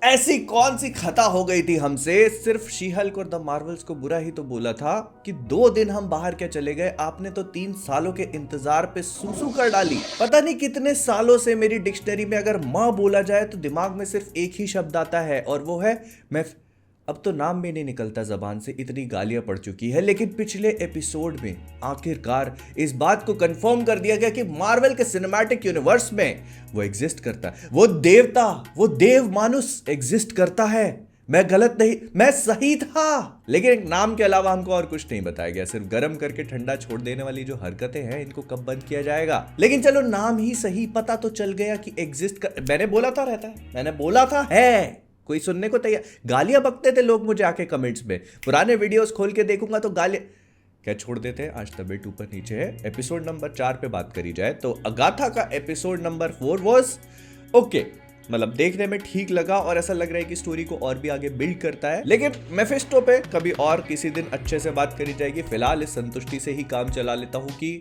ऐसी कौन सी खता हो गई थी हमसे, सिर्फ शी हल्क और द मार्वल्स को बुरा ही तो बोला था कि 2 दिन हम बाहर क्या चले गए, आपने तो 3 सालों के इंतजार पे सूसू कर डाली। पता नहीं कितने सालों से मेरी डिक्शनरी में अगर माँ बोला जाए तो दिमाग में सिर्फ एक ही शब्द आता है और वो है मैं। अब तो नाम भी नहीं निकलता जबान से, इतनी गालियां पड़ चुकी है। लेकिन पिछले एपिसोड में आखिरकार इस बात को कंफर्म कर दिया गया कि मार्वल के सिनेमैटिक यूनिवर्स में वो एग्जिस्ट करता है, वो देवता, वो देव मानुस एग्जिस्ट करता है। मैं गलत नहीं, मैं सही था। लेकिन एक नाम के अलावा हमको और कुछ नहीं बताया गया, सिर्फ गर्म करके ठंडा छोड़ देने वाली जो हरकतें हैं इनको कब बंद किया जाएगा। लेकिन चलो नाम ही सही, पता तो चल गया कि एग्जिस्ट कर, मैंने बोला था रहता है, मैंने बोला था है। कोई सुनने को तैयार? गालियां बकते थे लोग मुझे आके कमेंट्स में, पुराने वीडियोस खोल के देखूंगा तो गालियां क्या छोड़ देते हैं। आज तबीयत ऊपर नीचे है। एपिसोड नंबर 4 पे बात करी जाए तो अगाथा का एपिसोड नंबर 4 वाज ओके, मतलब देखने में ठीक लगा और ऐसा लग रहा है कि स्टोरी को और भी आगे बिल्ड करता है। लेकिन मेफिस्टो पे कभी और किसी दिन अच्छे से बात करी जाएगी। फिलहाल इस संतुष्टि से ही काम चला लेता हूं कि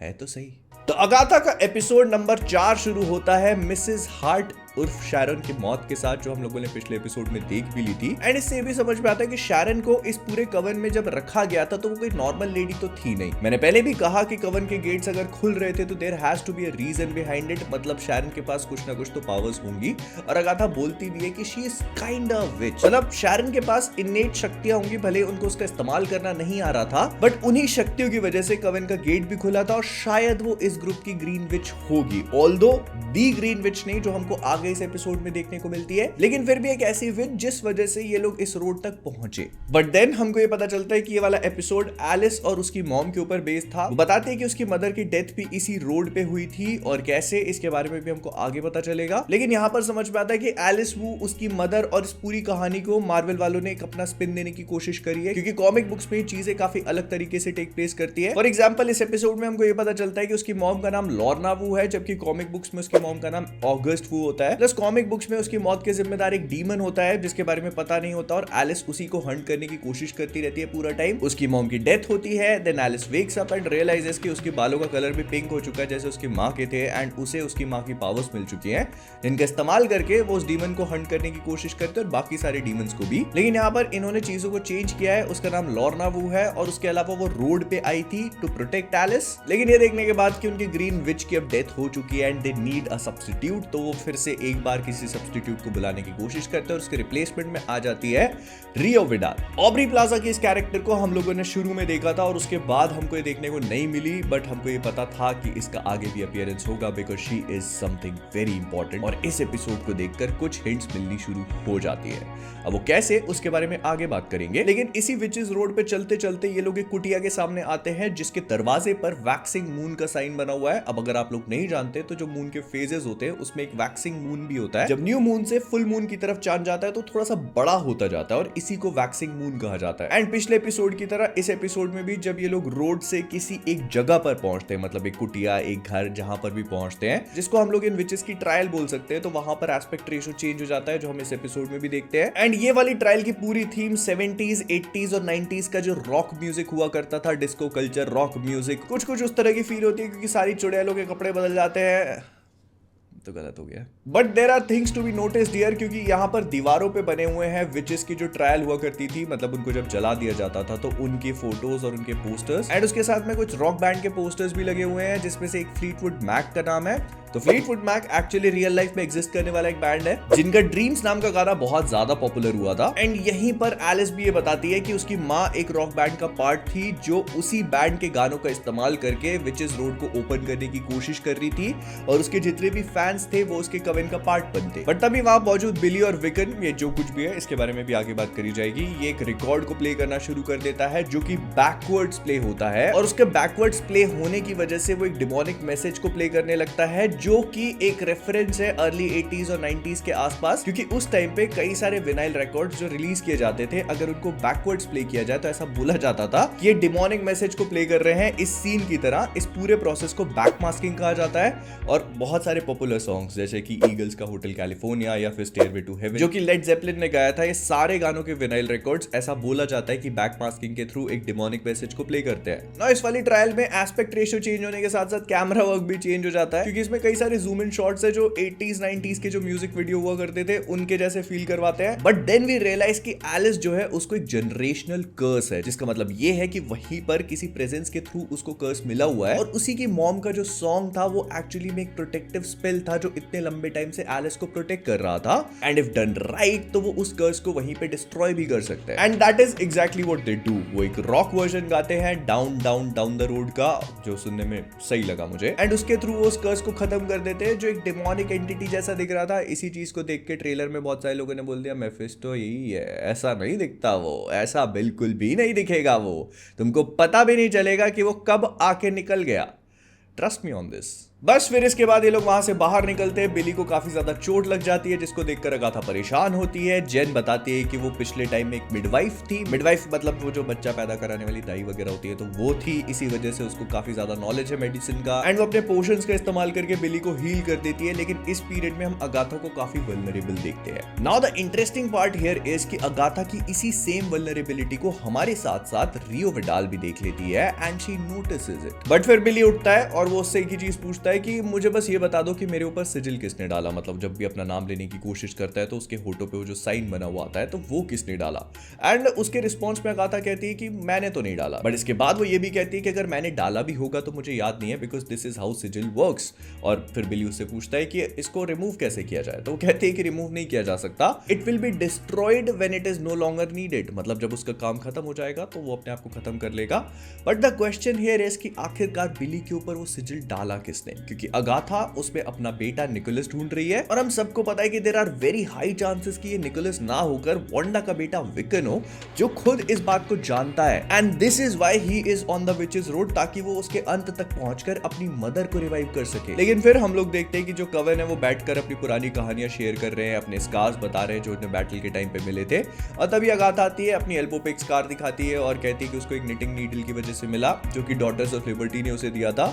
है तो सही। तो अगाथा का एपिसोड नंबर 4 शुरू होता है मिसेस हार्ट उर्फ शैरन की मौत के साथ, जो हम लोगों ने पिछले एपिसोड में देख भी ली थी। एंड इससे भी समझ में आता है कि शैरन को इस पूरे कवन में जब रखा गया था तो वो कोई नॉर्मल लेडी तो थी नहीं। मैंने पहले भी कहा कि कवन के गेट्स अगर खुल रहे थे तो there has to be a reason behind it, मतलब शैरन के पास कुछ ना कुछ तो पावर्स होंगी। और अगाथा बोलती भी है कि she is kind of which, मतलब शैरन के पास इनेट शक्तियां होंगी, भले उनको उसका इस्तेमाल करना नहीं आ रहा था, बट उन्हीं शक्तियों की वजह से कवन का गेट भी खुला था और शायद वो इस ग्रुप की ग्रीन विच होगी। ऑल्दो दी ग्रीन विच नहीं जो हमको आगे इस एपिसोड में देखने को मिलती है, लेकिन फिर भी एक ऐसी विच जिस वजह से ये लोग इस रोड तक पहुंचे। बट देन हमको ये पता चलता है कि ये वाला एपिसोड एलिस और उसकी मॉम के ऊपर बेस्ड था। वो बताते हैं कि उसकी मदर की डेथ भी इसी रोड पे हुई थी और कैसे, इसके बारे में भी हमको आगे पता चलेगा। लेकिन यहाँ पर समझ में आता है कि एलिस वो उसकी मदर और इस पूरी कहानी को मार्वल वालों ने एक अपना स्पिन देने की कोशिश करी है, क्योंकि कॉमिक बुक्स में चीजें काफी अलग तरीके से टेक प्लेस करती है। फॉर एग्जाम्पल इस एपिसोड में हमको ये पता चलता है कि उसकी मॉम का नाम लॉर्ना वू है, जबकि कॉमिक बुक्स में उसकी मॉम का नाम ऑगस्ट वू होता है। प्लस कॉमिक बुक्स में उसकी मौत के जिम्मेदार एक डीमन होता है जिसके बारे में पता नहीं होता और एलिस उसी को हंट करने की कोशिश करती रहती है पूरा टाइम। उसकी मॉम की डेथ होती है, then Alice wakes up and realises कि उसके बालों का कलर भी पिंक हो चुका है जैसे उसकी माँ के थे, एंड उसे उसकी माँ की पावर्स मिल चुकी हैं जिनका इस्तेमाल करके वो उस डीमन को हंट करने की कोशिश करते हैं और बाकी सारे डीमंस को भी। लेकिन यहाँ पर इन्होंने चीजों को चेंज किया है, उसका नाम लॉर्ना वू है और उसके अलावा वो रोड पे आई थी टू प्रोटेक्ट एलिस। लेकिन ये देखने के बाद कि उनकी ग्रीन विच की अब डेथ हो चुकी है and they need a substitute, तो वो फिर से एक बार किसी सब्स्टिट्यूट को बुलाने की कोशिश करते हैं और उसके रिप्लेसमेंट में आ जाती है रियो विडाल। ऑब्री प्लाजा की इस कैरेक्टर को हम लोगों ने शुरू में देखा था और उसके बाद हमको ये देखने को नहीं मिली, बट हमको ये पता था कि इसका आगे भी अपीयरेंस होगा because she is something very important. और इस एपिसोड को देखकर कुछ हिंट्स मिलनी शुरू हो जाती है। अब वो कैसे, उसके बारे में आगे बात करेंगे। लेकिन इसी विचेस रोड पे चलते चलते ये लोग एक कुटिया के सामने आते हैं जिसके दरवाजे पर वैक्सिंग मून का साइन बना हुआ है। अब अगर आप लोग नहीं जानते तो जो मून के फेजेस होते हैं उसमें एक वैक्सिंग मून भी होता है। जब न्यू मून से फुल मून की तरफ चांद जाता है तो थोड़ा सा बड़ा होता जाता है और इसी को वैक्सिंग मून कहा जाता है। एंड पिछले एपिसोड की तरह इस एपिसोड में भी जब ये लोग रोड से किसी एक जगह पर पहुंचते हैं, मतलब एक कुटिया, एक घर, जहां पर भी पहुंचते हैं जिसको हम लोग इन विचेस की ट्रायल बोल सकते हैं, तो वहां पर एस्पेक्ट रेशियो चेंज हो जाता है जो हम इस एपिसोड में भी देखते हैं। एंड ये वाली ट्रायल की पूरी थीम 70s, 80s और 90s का जो रॉक म्यूजिक हुआ करता था, डिस्को कल्चर, रॉक म्यूजिक, कुछ उस तरह की फील होती है क्योंकि सारी चुड़ैलों के कपड़े बदल जाते हैं, तो गलत हो गया। But there are things to be noticed here, क्योंकि यहाँ पर दीवारों पे बने हुए हैं विचेस की जो ट्रायल हुआ करती थी, मतलब उनको जब जला दिया जाता था तो उनके फोटोज और उनके पोस्टर्स, एंड उसके साथ में कुछ रॉक बैंड के पोस्टर्स भी लगे हुए हैं जिसमें से एक फ्लीटवुड मैक का नाम है। तो Fleetwood Mac actually real life में एग्जिस्ट करने वाला एक बैंड है जिनका ड्रीम्स नाम का गाना बहुत ज्यादा पॉपुलर हुआ था। एंड यहीं पर एलिस भी ये बताती है कि उसकी माँ एक रॉक बैंड का पार्ट थी जो उसी बैंड के गानों का इस्तेमाल करके विचेस रोड को ओपन करने की कोशिश कर रही थी और उसके जितने भी फैंस थे वो उसके कवन का पार्ट बनते। बट तभी वहां मौजूद बिली और विकन, ये जो कुछ भी है इसके बारे में भी आगे बात करी जाएगी, ये एक रिकॉर्ड को प्ले करना शुरू कर देता है जो कि बैकवर्ड्स प्ले होता है और उसके बैकवर्ड्स प्ले होने की वजह से वो एक डिमोनिक मैसेज को प्ले करने लगता है जो कि एक रेफरेंस है अर्ली 80s और 90s के आसपास, क्योंकि उस टाइम पे कई सारे विनाइल रिकॉर्ड्स जो रिलीज किए जाते थे अगर उनको बैकवर्ड्स प्ले किया जाए तो ऐसा बोला जाता था कि ये डिमोनिक मैसेज को प्ले कर रहे हैं इस सीन की तरह। इस पूरे प्रोसेस को बैक मास्किंग कहा जाता है और बहुत सारे पॉपुलर सॉन्ग्स जैसे कि ईगल्स का होटल कैलिफोर्निया या फिर स्टेयरवे टू हेवन जो कि लेड ज़ेपेलिन ने गाया था, ये सारे गानों के विनाइल रिकॉर्ड्स ऐसा बोला जाता है कि बैक मास्किंग के थ्रू एक डिमोनिक मैसेज को प्ले करते हैं। ना इस वाली ट्रायल में एस्पेक्ट रेशियो चेंज होने के साथ साथ कैमरा वर्क भी चेंज हो जाता है क्योंकि इसमें कई सारे जूम इन शॉट्स है जो 80s 90s के जो म्यूजिक वीडियो हुआ करते थे उनके जैसे फील करवाते हैं। बट देन वी रियलाइज कि एलिस जो है उसको एक जनरेशनल कर्स है, जिसका मतलब ये है कि वहीं पर किसी प्रेजेंस के थ्रू उसको कर्स मिला हुआ है और उसी की मॉम का जो सॉन्ग था वो एक्चुअली में एक प्रोटेक्टिव स्पेल था जो इतने लंबे टाइम से एलिस को प्रोटेक्ट कर रहा था। एंड इफ डन राइट तो वो उस कर्स को वहीं पे डिस्ट्रॉय भी कर सकते हैं। And that is exactly what they do. वो एक रॉक वर्जन गाते हैं down down down the road का, जो सुनने में सही लगा मुझे। एंड उसके थ्रू वो उस कर्स को खत्म कर देते हैं जो एक डेमोनिक एंटिटी जैसा दिख रहा था। इसी चीज को देख के ट्रेलर में बहुत सारे लोगों ने बोल दिया मेफिस्टो यही है। ऐसा नहीं दिखता वो, ऐसा बिल्कुल भी नहीं दिखेगा वो, तुमको पता भी नहीं चलेगा कि वो कब आके निकल गया। Trust me on this. बस फिर इसके बाद ये लोग वहां से बाहर निकलते हैं। बिली को काफी ज्यादा चोट लग जाती है जिसको देखकर अगाथा परेशान होती है। जेन बताती है कि वो पिछले टाइम में एक मिडवाइफ थी। मिडवाइफ मतलब वो जो बच्चा पैदा कराने वाली दाई वगैरह होती है, तो वो थी। इसी वजह से उसको काफी ज्यादा नॉलेज है मेडिसिन का। एंड वो अपने पोशंस का इस्तेमाल करके बिली को हील कर देती है। लेकिन इस पीरियड में हम अगाथा को काफी वल्नरेबल देखते हैं। Now the interesting part here is कि अगाथा की इसी सेम वल्नरेबिलिटी को हमारे साथ साथ रियो विडाल भी देख लेती है and she notices it. But फिर बिली उठता है और वो उससे एक ही चीज पूछता है कि मुझे बस ये बता दो कि मेरे ऊपर सिजिल किसने डाला। मतलब जब भी अपना नाम लेने की कोशिश करता है तो उसके होठों पे वो जो साइन बना हुआ आता है तो वो किसने डाला। एंड उसके रिस्पॉन्स में अगाथा कहती है कि मैंने तो नहीं डाला। बट इसके बाद वो ये भी कहती है कि अगर मैंने डाला भी होगा तो मुझे याद नहीं है, because this is how sizzle works. और फिर बिली उससे पूछता है कि इसको रिमूव कैसे किया जाए, तो वो कहती है कि रिमूव नहीं किया जा सकता, it will be destroyed when it is no longer needed. मतलब जब उसका काम खत्म हो जाएगा तो वो अपने आप को खत्म कर लेगा। But the question here is कि आखिरकार बिली के ऊपर वो सिजिल डाला किसने, क्योंकि अगाथा उसमें अपना बेटा निकोलस ढूंढ रही है और हम सबको पता है कि there are very high chances कि ये निकोलस ना होकर वांडा का बेटा विकन हो, जो खुद इस बात को जानता है। And this is why he is on the witches road, ताकि वो उसके अंत तक पहुंचकर अपनी मदर को रिवाइव कर सके। लेकिन फिर हम लोग देखते हैं कि जो कवन है वो बैठकर अपनी पुरानी कहानियां शेयर कर रहे हैं, अपने स्कार्स बता रहे हैं जो उन्हें बैटल के टाइम पे मिले थे। और तभी अगाथा आती है, अपनी एल्बो पे एक स्कार दिखाती है और कहती है कि उसको एक निटिंग नीडल की वजह से मिला, जो कि डॉटर्स ऑफ लिबर्टी ने उसे दिया था।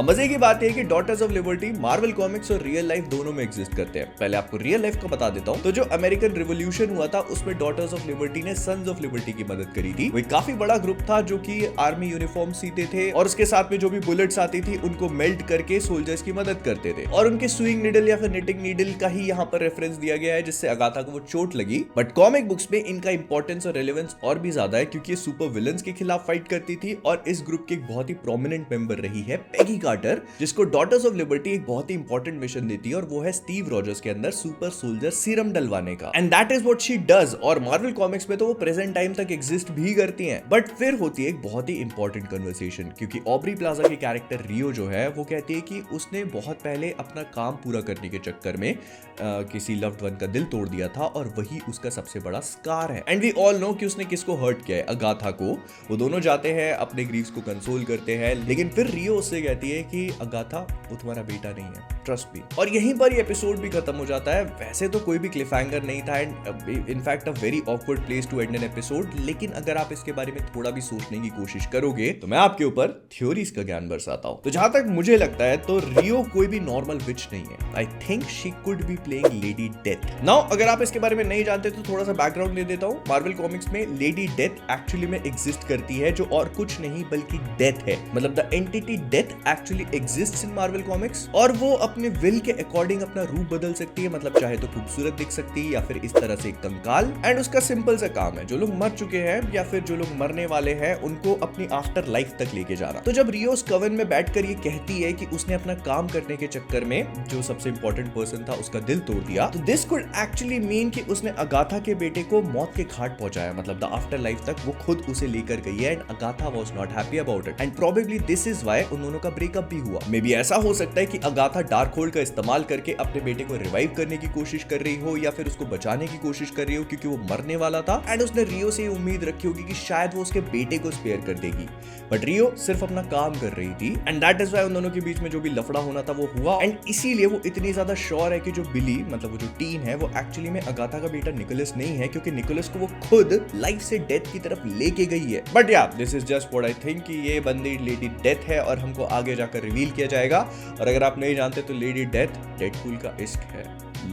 मजे की बात है कि Daughters of Liberty Marvel Comics और रियल लाइफ दोनों में एग्जिस्ट करते हैं। पहले आपको रियल लाइफ का बता देता हूं। तो जो अमेरिकन रिवॉल्यूशन हुआ था उसमें डॉटर्स ऑफ लिबर्टी ने सन्स ऑफ लिबर्टी की मदद करी थी। वो काफी बड़ा ग्रुप था जो कि आर्मी यूनिफॉर्म सीते थे और उसके साथ में जो भी बुलेट्स आती थी उनको मेल्ट करके सोल्जर्स की मदद करते थे। और उनके स्विंग नीडल या फिर निटिंग नीडल का ही यहाँ पर रेफरेंस दिया गया है, जिससे अगाथा को वो चोट लगी। बट कॉमिक बुक्स में इनका इंपॉर्टेंस और रेलेवेंस और भी ज्यादा है, क्योंकि ये सुपर विलन्स के खिलाफ फाइट करती थी और इस ग्रुप की एक बहुत ही प्रोमिनेंट मेंबर रही है पेगी कार्टर, जिसको डॉटर्स ऑफ लिबर्टी एक बहुत ही इंपॉर्टेंट मिशन देती है और वो है स्टीव रॉजर्स के अंदर सुपर सोल्जर सीरम डलवाने का। And that is what she does. और मार्वल कॉमिक्स में तो वो प्रेजेंट टाइम तक एग्जिस्ट भी करती हैं। बट फिर होती है एक बहुत ही इंपॉर्टेंट कन्वर्सेशन, क्योंकि ऑब्री प्लाजा के कैरेक्टर रियो जो है वो कहती है कि उसने बहुत पहले अपना काम पूरा करने के चक्कर में किसी लव्ड वन का दिल तोड़ दिया था और वही उसका सबसे बड़ा स्कार है। एंड वी ऑल नो कि उसने किसको हर्ट किया है, अगाथा को। वो दोनों जाते हैं अपने ग्रीव्स को कंसोल करते हैं, लेकिन फिर रियो उससे कहती है कि अगाथा वो तुम्हारा बेटा नहीं है, ट्रस्ट मी। और यहीं पर ये एपिसोड भी खत्म हो जाता है। वैसे तो कोई भी क्लिफ हैंगर नहीं था and in fact a very awkward place to end an episode, लेकिन अगर आप इसके बारे में थोड़ा भी सोचने की कोशिश करोगे तो मैं आपके ऊपर थ्योरीज का ज्ञान बरसाता हूं। तो जहां तक मुझे लगता है तो रियो कोई भी नॉर्मल विच नहीं है। I think she could be playing lady death. Now अगर आप इसके बारे में नहीं जानते तो थोड़ा सा बैकग्राउंड दे देता हूं। मार्वल कॉमिक्स में लेडी डेथ एक्चुअली में एग्जिस्ट करती है, जो और कुछ नहीं बल्कि डेथ है। मतलब the entity death actually exists in Marvel Comics और वो अपने विल के अकॉर्डिंग अपना रूप बदल सकती है। मतलब चाहे तो खूबसूरत दिख सकती है या फिर इस तरह से एक कंकाल। एंड उसका सिंपल सा काम है, जो लोग मर चुके हैं या फिर जो लोग मरने वाले हैं उनको अपनी आफ्टर लाइफ तक लेके जाना। तो जब रियो कवन में बैठकर ये कहती है कि उसने अपना काम करने के चक्कर में जो सबसे इंपॉर्टेंट पर्सन था उसका दिल तोड़ दिया, तो दिस कुड एक्चुअली मीन कि उसने अगाथा के बेटे को मौत के घाट पहुंचाया। मतलब द आफ्टर लाइफ तक वो खुद उसे लेकर गई है and Agatha was not happy about it and probably this is why उन दोनों का ब्रेकअप भी हुआ। मे बी ऐसा हो सकता है कि अगाथा डार्क होल्ड का इस्तेमाल करके अपने बेटे को रिवाइव करने की कोशिश कर रही हो या फिर उसको बचाने की कोशिश कर रही हो, क्योंकि वो मरने वाला था एंड उसने रियो से उम्मीद रखी होगी कि शायद वो उसके बेटे को स्पेयर कर देगी। बट रियो सिर्फ अपना काम कर रही थी एंड दैट इज व्हाई उन दोनों के बीच में जो भी लफड़ा होना था वो हुआ। एंड इसीलिए वो इतनी ज्यादा श्योर है कि जो बिली मतलब वो जो टीन है वो एक्चुअली में अगाथा का बेटा निकोलस नहीं है, क्योंकि निकोलस को वो खुद लाइफ से डेथ की तरफ लेके गई है। बट या this is just what I think कि ये बंदी लेडी डेथ है और हमको आगे जाकर रिवील किया जाएगा। और अगर आप नहीं जानते तो लेडी डेथ डेडपूल का इश्क है,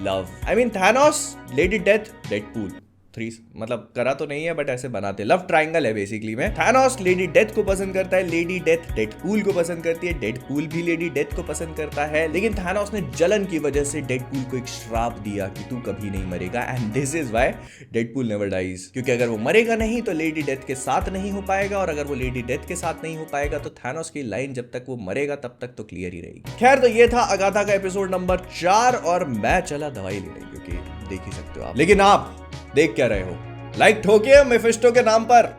love. I mean Thanos, lady death, Deadpool. 3 मतलब करा तो नहीं है बट ऐसे बनाते, लव ट्रायंगल है बेसिकली में। थानोस लेडी डेथ को पसंद करता है, लेडी डेथ डेडपूल को पसंद करती है, डेडपूल भी लेडी डेथ को पसंद करता है, लेकिन थानोस ने जलन की वजह से डेडपूल को एक श्राप दिया कि तू कभी नहीं मरेगा, and this is why Deadpool never dies, क्योंकि अगर वो मरेगा नहीं तो लेडी डेथ के साथ नहीं हो पाएगा, और अगर वो लेडी डेथ के साथ नहीं हो पाएगा तो थानोस की लाइन जब तक वो मरेगा तब तक तो क्लियर ही रहेगी। खैर, तो ये था अगाथा का एपिसोड नंबर 4 और मैं चला दवाई लेने, क्योंकि देख ही सकते हो आप। लेकिन आप देख क्या रहे हो? लाइक ठोकिए मेफिस्टो के नाम पर।